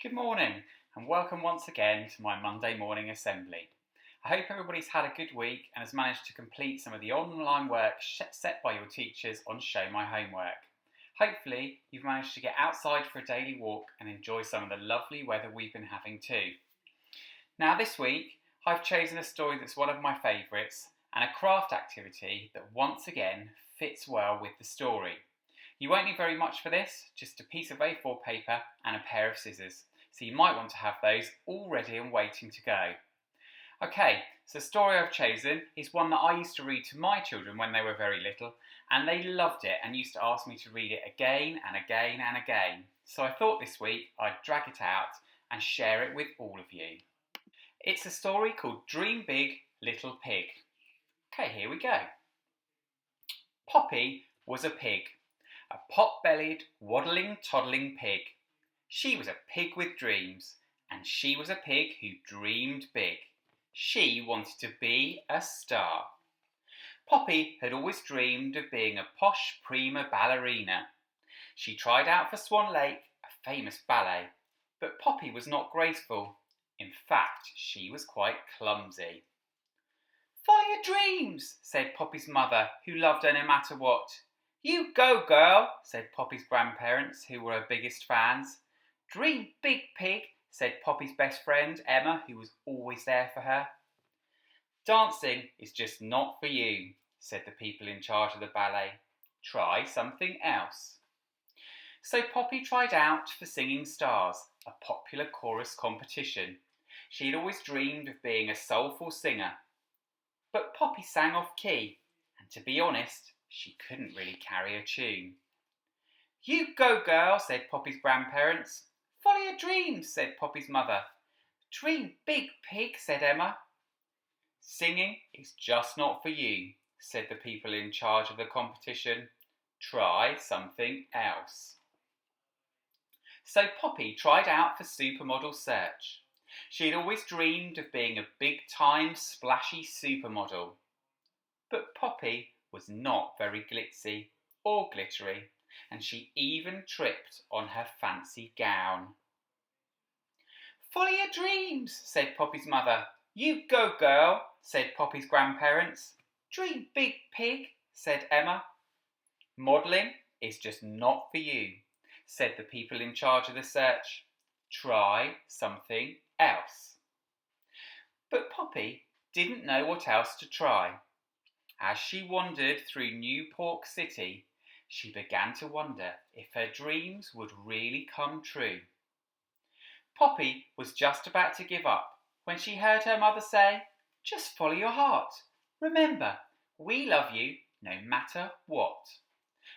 Good morning and welcome once again to my Monday morning assembly. I hope everybody's had a good week and has managed to complete some of the online work set by your teachers on Show My Homework. Hopefully you've managed to get outside for a daily walk and enjoy some of the lovely weather we've been having too. Now this week I've chosen a story that's one of my favourites and a craft activity that once again fits well with the story. You won't need very much for this, just a piece of A4 paper and a pair of scissors. So you might want to have those all ready and waiting to go. Okay, so the story I've chosen is one that I used to read to my children when they were very little, and they loved it and used to ask me to read it again and again and again. So I thought this week I'd drag it out and share it with all of you. It's a story called Dream Big, Little Pig. Okay, here we go. Poppy was a pig, a pot-bellied, waddling, toddling pig. She was a pig with dreams, and she was a pig who dreamed big. She wanted to be a star. Poppy had always dreamed of being a posh prima ballerina. She tried out for Swan Lake, a famous ballet, but Poppy was not graceful. In fact, she was quite clumsy. "Follow your dreams," said Poppy's mother, who loved her no matter what. "You go, girl," said Poppy's grandparents, who were her biggest fans. "Dream big, pig," said Poppy's best friend, Emma, who was always there for her. "Dancing is just not for you," said the people in charge of the ballet. "Try something else." So Poppy tried out for Singing Stars, a popular chorus competition. She had always dreamed of being a soulful singer. But Poppy sang off key, and to be honest, she couldn't really carry a tune. "You go, girl," said Poppy's grandparents. "Follow your dreams," said Poppy's mother. "Dream big, pig," said Emma. "Singing is just not for you," said the people in charge of the competition. "Try something else." So Poppy tried out for Supermodel Search. She had always dreamed of being a big-time, splashy supermodel. But Poppy was not very glitzy or glittery, and she even tripped on her fancy gown. "Follow your dreams," said Poppy's mother. "You go, girl," said Poppy's grandparents. "Dream big, pig," said Emma. "Modelling is just not for you," said the people in charge of the search. "Try something else." But Poppy didn't know what else to try. As she wandered through New Pork City, she began to wonder if her dreams would really come true. Poppy was just about to give up when she heard her mother say, "Just follow your heart. Remember, we love you no matter what."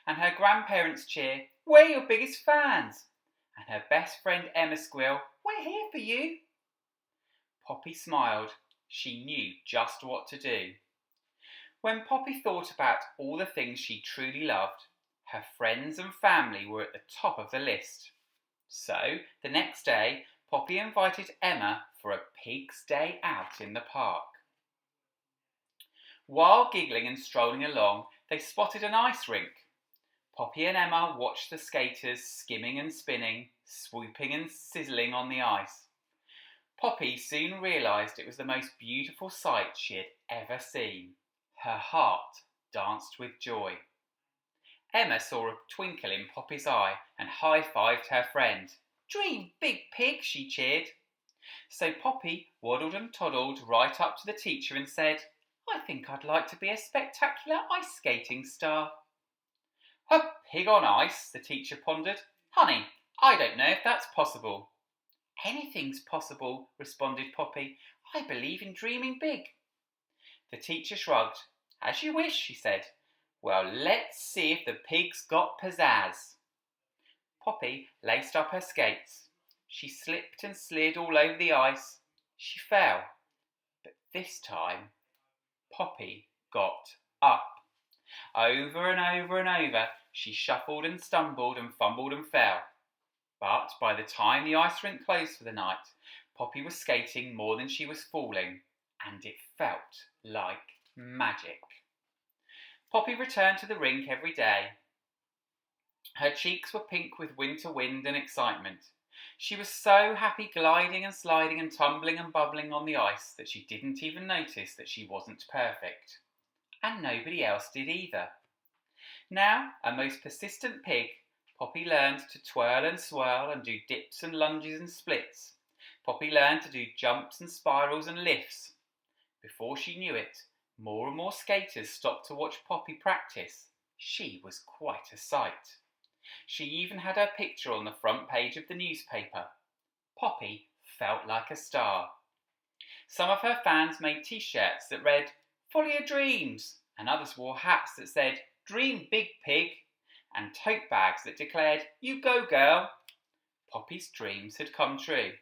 And her grandparents cheer, "We're your biggest fans." And her best friend Emma squeal, "We're here for you." Poppy smiled. She knew just what to do. When Poppy thought about all the things she truly loved, her friends and family were at the top of the list. So, the next day, Poppy invited Emma for a pig's day out in the park. While giggling and strolling along, they spotted an ice rink. Poppy and Emma watched the skaters skimming and spinning, swooping and sizzling on the ice. Poppy soon realised it was the most beautiful sight she had ever seen. Her heart danced with joy. Emma saw a twinkle in Poppy's eye and high-fived her friend. "Dream big, pig," she cheered. So Poppy waddled and toddled right up to the teacher and said, "I think I'd like to be a spectacular ice skating star." "A pig on ice?" the teacher pondered. "Honey, I don't know if that's possible." "Anything's possible," responded Poppy. "I believe in dreaming big." The teacher shrugged. "As you wish," she said. "Well, let's see if the pig's got pizzazz." Poppy laced up her skates. She slipped and slid all over the ice. She fell. But this time, Poppy got up. Over and over and over, she shuffled and stumbled and fumbled and fell. But by the time the ice rink closed for the night, Poppy was skating more than she was falling, and it felt like magic. Poppy returned to the rink every day. Her cheeks were pink with winter wind and excitement. She was so happy gliding and sliding and tumbling and bubbling on the ice that she didn't even notice that she wasn't perfect. And nobody else did either. Now, a most persistent pig, Poppy learned to twirl and swirl and do dips and lunges and splits. Poppy learned to do jumps and spirals and lifts. Before she knew it, more and more skaters stopped to watch Poppy practice. She was quite a sight. She even had her picture on the front page of the newspaper. Poppy felt like a star. Some of her fans made t-shirts that read, "Follow your dreams," and others wore hats that said, "Dream big, pig," and tote bags that declared, "You go, girl." Poppy's dreams had come true.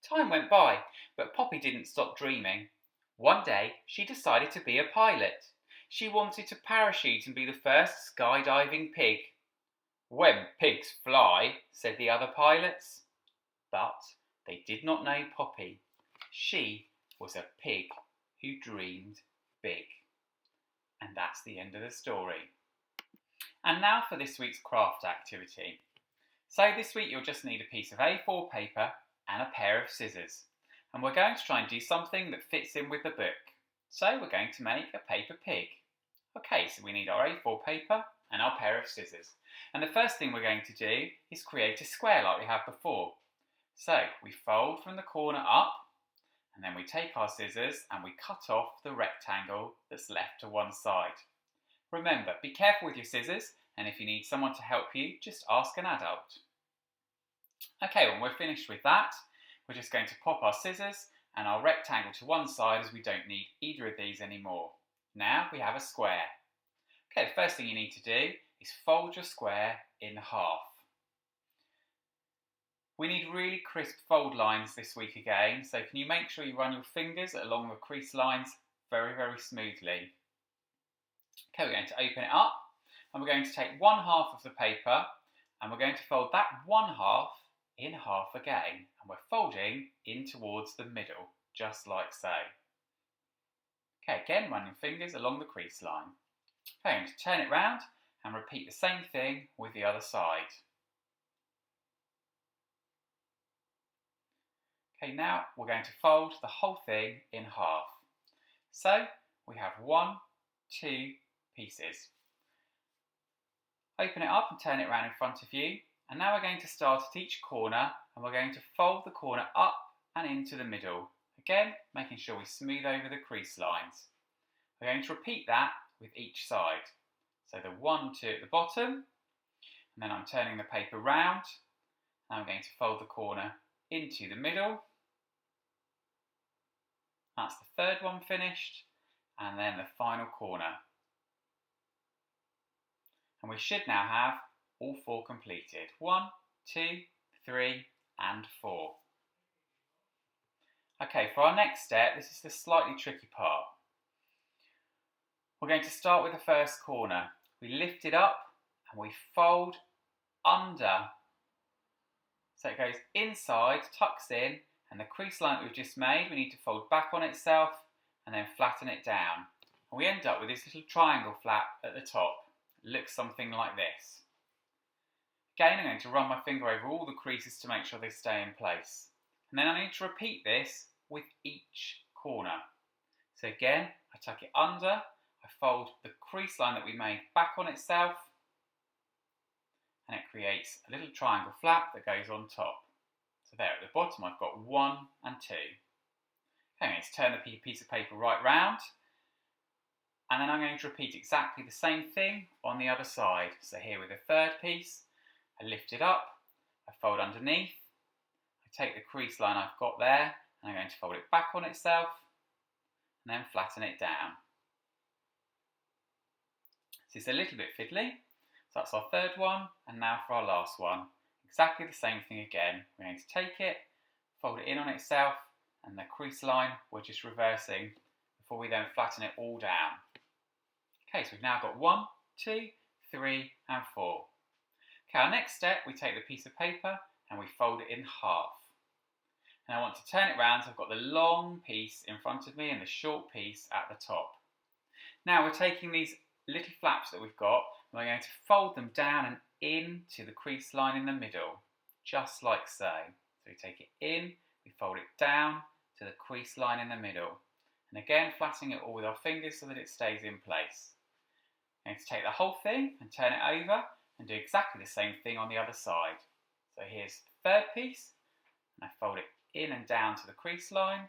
Time went by, but Poppy didn't stop dreaming. One day, she decided to be a pilot. She wanted to parachute and be the first skydiving pig. "When pigs fly," said the other pilots. But they did not know Poppy. She was a pig who dreamed big. And that's the end of the story. And now for this week's craft activity. So this week you'll just need a piece of A4 paper and a pair of scissors. And we're going to try and do something that fits in with the book. So we're going to make a paper pig. Okay, so we need our A4 paper and our pair of scissors. And the first thing we're going to do is create a square like we had before. So we fold from the corner up, and then we take our scissors and we cut off the rectangle that's left to one side. Remember, be careful with your scissors, and if you need someone to help you, just ask an adult. Okay, when we're finished with that, we're just going to pop our scissors and our rectangle to one side as we don't need either of these anymore. Now we have a square. Okay, the first thing you need to do is fold your square in half. We need really crisp fold lines this week again, so can you make sure you run your fingers along the crease lines very, very smoothly. Okay, we're going to open it up, and we're going to take one half of the paper, and we're going to fold that one half in half again, and we're folding in towards the middle, just like so. Okay, again, run your fingers along the crease line. Okay, I'm going to turn it round and repeat the same thing with the other side. Okay, now we're going to fold the whole thing in half. So we have 1, 2 pieces. Open it up and turn it around in front of you. And now we're going to start at each corner, and we're going to fold the corner up and into the middle. Again, making sure we smooth over the crease lines. We're going to repeat that with each side. So the 1, 2 at the bottom, and then I'm turning the paper round, and I'm going to fold the corner into the middle. That's the third one finished, and then the final corner. And we should now have all 4 completed. 1, 2, 3, and 4. Okay, for our next step, this is the slightly tricky part. We're going to start with the first corner. We lift it up and we fold under. So it goes inside, tucks in, and the crease line that we've just made, we need to fold back on itself and then flatten it down. And we end up with this little triangle flap at the top. It looks something like this. Again, I'm going to run my finger over all the creases to make sure they stay in place. And then I need to repeat this with each corner. So again, I tuck it under, I fold the crease line that we made back on itself, and it creates a little triangle flap that goes on top. So there at the bottom I've got 1 and 2. Okay, I'm going to turn the piece of paper right round, and then I'm going to repeat exactly the same thing on the other side. So here with the third piece, I lift it up, I fold underneath, I take the crease line I've got there, and I'm going to fold it back on itself, and then flatten it down. So it's a little bit fiddly. So that's our third one, and now for our last one. Exactly the same thing again. We're going to take it, fold it in on itself, and the crease line we're just reversing before we then flatten it all down. Okay, so we've now got 1, 2, 3, and 4. Okay, our next step, we take the piece of paper and we fold it in half. And I want to turn it round so I've got the long piece in front of me and the short piece at the top. Now we're taking these little flaps that we've got, and we're going to fold them down and into the crease line in the middle. just like so. So we take it in, we fold it down to the crease line in the middle. And again, flattening it all with our fingers so that it stays in place. Going to take the whole thing and turn it over and do exactly the same thing on the other side. So here's the third piece, and I fold it in and down to the crease line,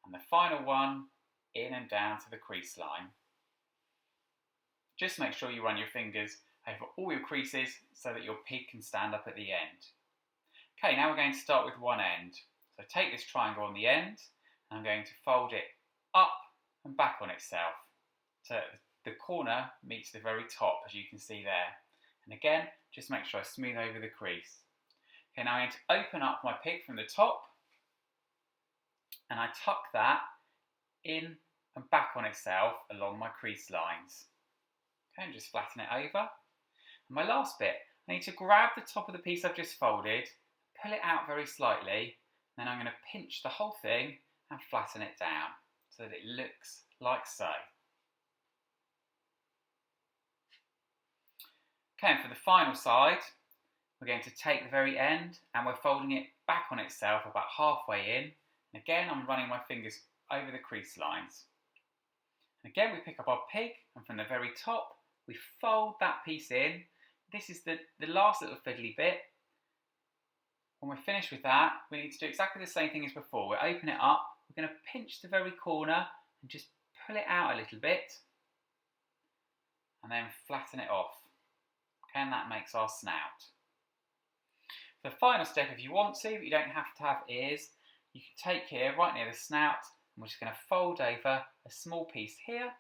and the final one in and down to the crease line. Just make sure you run your fingers over all your creases so that your pig can stand up at the end. Okay, now we're going to start with one end. So take this triangle on the end, and I'm going to fold it up and back on itself. So the corner meets the very top, as you can see there. And again, just make sure I smooth over the crease. Okay, now I'm going to open up my pig from the top, and I tuck that in and back on itself along my crease lines. Okay, and just flatten it over. And my last bit, I need to grab the top of the piece I've just folded, pull it out very slightly, then I'm going to pinch the whole thing and flatten it down so that it looks like so. Okay, and for the final side, we're going to take the very end and we're folding it back on itself about halfway in. And again, I'm running my fingers over the crease lines. And again, we pick up our pig, and from the very top, we fold that piece in. This is the last little fiddly bit. When we're finished with that, we need to do exactly the same thing as before. We'll open it up, we're going to pinch the very corner and just pull it out a little bit, and then flatten it off. Okay, and that makes our snout. For the final step, if you want to, but you don't have to have ears, you can take here, right near the snout, and we're just going to fold over a small piece here,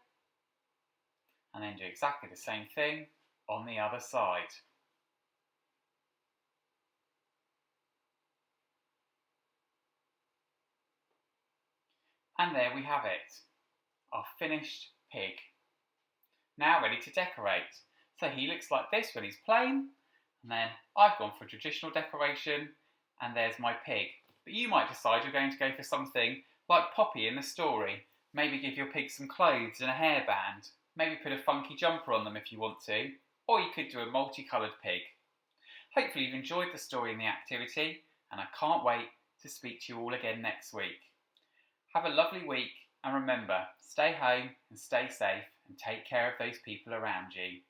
and then do exactly the same thing on the other side. And there we have it, our finished pig. Now ready to decorate. So he looks like this when he's plain, and then I've gone for traditional decoration, and there's my pig. But you might decide you're going to go for something like Poppy in the story. Maybe give your pig some clothes and a hairband. Maybe put a funky jumper on them if you want to. Or you could do a multicoloured pig. Hopefully you've enjoyed the story and the activity, and I can't wait to speak to you all again next week. Have a lovely week, and remember, stay home and stay safe and take care of those people around you.